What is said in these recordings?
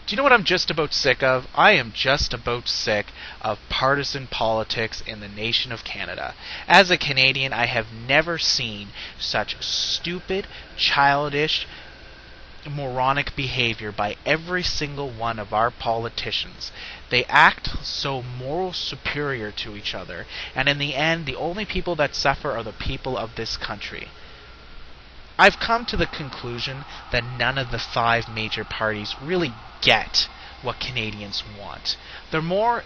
Do you know what I'm just about sick of? I am just about sick of partisan politics in the nation of Canada. As a Canadian, I have never seen such stupid, childish, moronic behavior by every single one of our politicians. They act so moral superior to each other, and in the end, the only people that suffer are the people of this country. I've come to the conclusion that none of the five major parties really get what Canadians want. They're more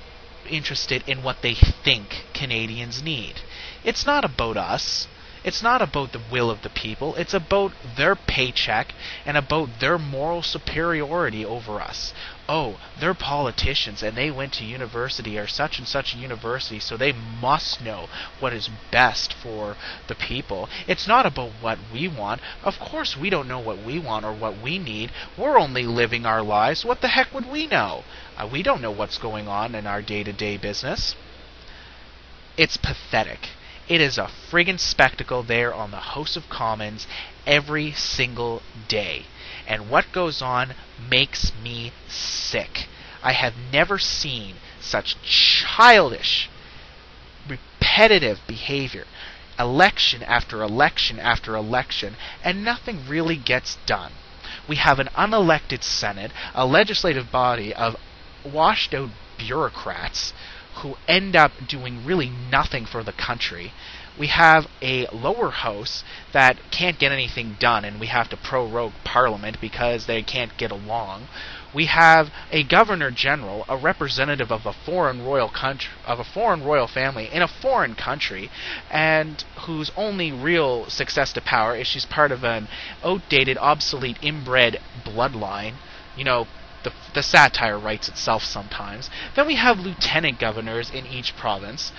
interested in what they think Canadians need. It's not about us. It's not about the will of the people. It's about their paycheck and about their moral superiority over us. Oh, they're politicians and they went to university or such and such a university, so they must know what is best for the people. It's not about what we want. Of course we don't know what we want or what we need. We're only living our lives. What the heck would we know? We don't know what's going on in our day-to-day business. It's pathetic. It is a friggin' spectacle there on the House of Commons every single day. And what goes on makes me sick. I have never seen such childish, repetitive behavior. Election after election after election, and nothing really gets done. We have an unelected Senate, a legislative body of washed-out bureaucrats who end up doing really nothing for the country. We have a lower house that can't get anything done, and we have to prorogue Parliament because they can't get along. We have a Governor General, a representative of a foreign royal family in a foreign country, and whose only real success to power is she's part of an outdated, obsolete, inbred bloodline. You know, the satire writes itself sometimes. Then we have lieutenant governors in each province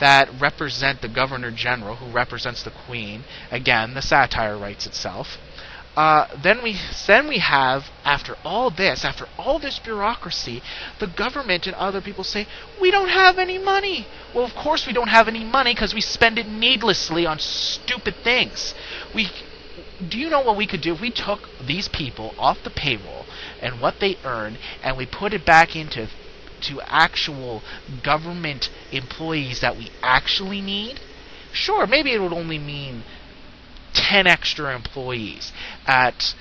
that represent the Governor General, who represents the Queen. Again, the satire writes itself. Then we have, after all this bureaucracy, the government and other people say, we don't have any money. Well, of course we don't have any money because we spend it needlessly on stupid things. Do you know what we could do if we took these people off the payroll and what they earn and we put it back into actual government employees that we actually need? Sure, maybe it would only mean 10 extra employees at,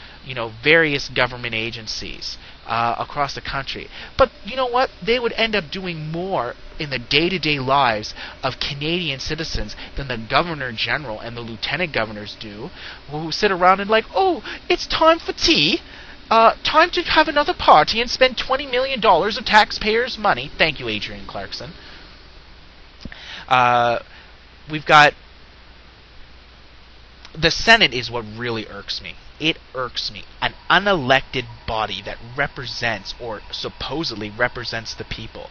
various government agencies across the country. But you know what? They would end up doing more in the day-to-day lives of Canadian citizens than the Governor General and the Lieutenant Governors do, who sit around and like, oh, it's time for tea. Time to have another party and spend $20 million of taxpayers' money. Thank you, Adrian Clarkson. We've got... The Senate is what really irks me. It irks me. An unelected body that represents, or supposedly represents, the people.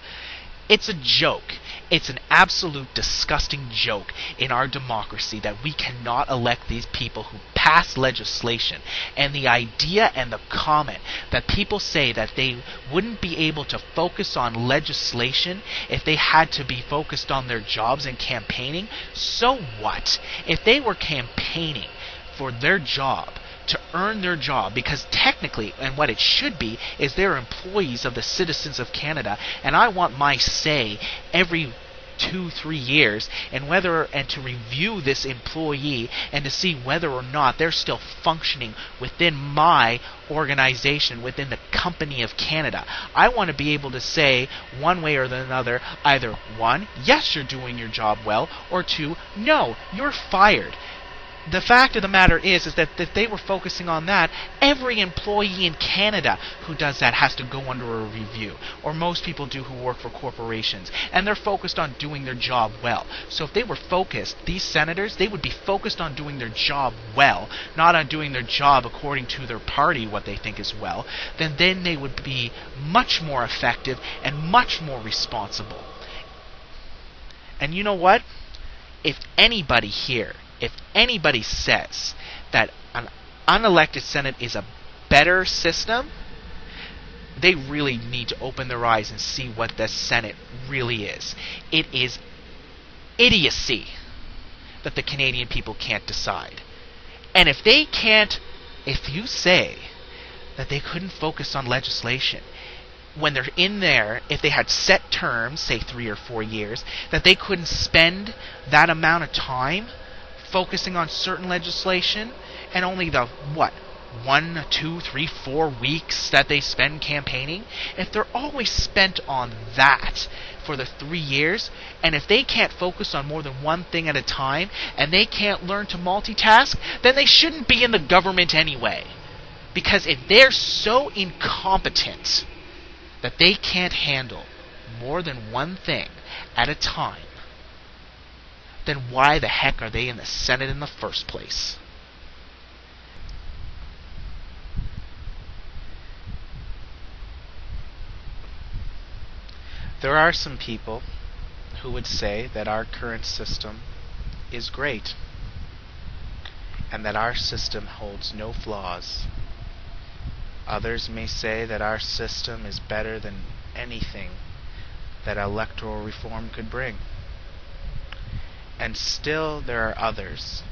It's a joke. It's an absolute disgusting joke in our democracy that we cannot elect these people who pass legislation. And the idea and the comment that people say that they wouldn't be able to focus on legislation if they had to be focused on their jobs and campaigning, so what? If they were campaigning for their job, to earn their job, because technically, and what it should be, is they're employees of the citizens of Canada, and I want my say every 2-3 years and to review this employee and to see whether or not they're still functioning within my organization, within the company of Canada. I want to be able to say one way or another, either 1, yes, you're doing your job well, or 2, no, you're fired. The fact of the matter is that if they were focusing on that, every employee in Canada who does that has to go under a review, or most people do who work for corporations, and they're focused on doing their job well. So if they were focused, these senators, they would be focused on doing their job well, not on doing their job according to their party, what they think is well, then they would be much more effective and much more responsible. And you know what? If anybody says that an unelected Senate is a better system, they really need to open their eyes and see what the Senate really is. It is idiocy that the Canadian people can't decide. And if you say that they couldn't focus on legislation when they're in there, if they had set terms, say 3 or 4 years, that they couldn't spend that amount of time focusing on certain legislation, and only the, 1, 2, 3, 4 weeks that they spend campaigning, if they're always spent on that for the 3 years, and if they can't focus on more than one thing at a time, and they can't learn to multitask, then they shouldn't be in the government anyway. Because if they're so incompetent that they can't handle more than one thing at a time, then why the heck are they in the Senate in the first place? There are some people who would say that our current system is great, and that our system holds no flaws. Others may say that our system is better than anything that electoral reform could bring. And still there are others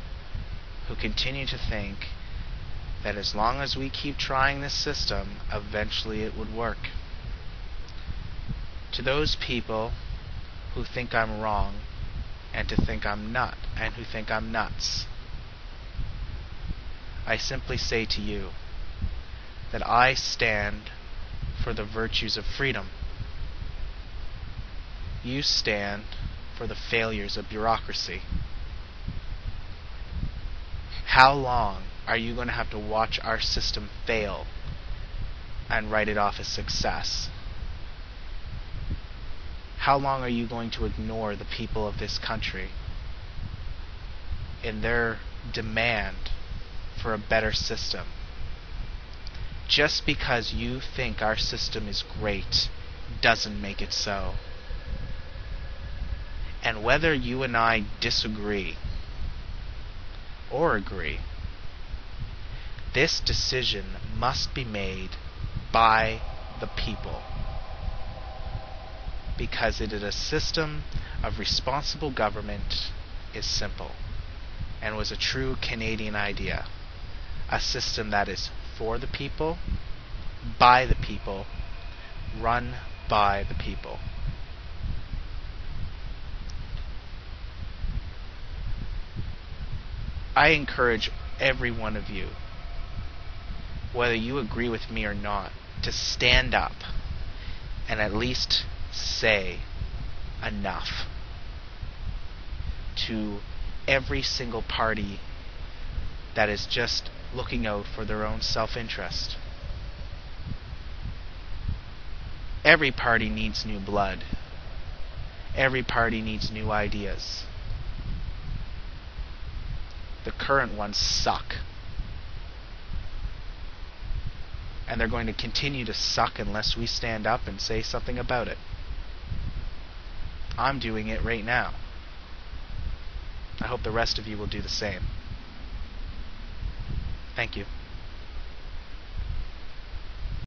who continue to think that as long as we keep trying this system, eventually it would work. To those people who think I'm wrong and who think I'm nuts, I simply say to you that I stand for the virtues of freedom. You stand for the failures of bureaucracy. How long are you going to have to watch our system fail and write it off as success? How long are you going to ignore the people of this country in their demand for a better system? Just because you think our system is great doesn't make it so. And whether you and I disagree or agree, this decision must be made by the people. Because it is a system of responsible government is simple and was a true Canadian idea. A system that is for the people, by the people, run by the people. I encourage every one of you, whether you agree with me or not, to stand up and at least say enough to every single party that is just looking out for their own self-interest. Every party needs new blood. Every party needs new ideas. The current ones suck. And they're going to continue to suck unless we stand up and say something about it. I'm doing it right now. I hope the rest of you will do the same. Thank you.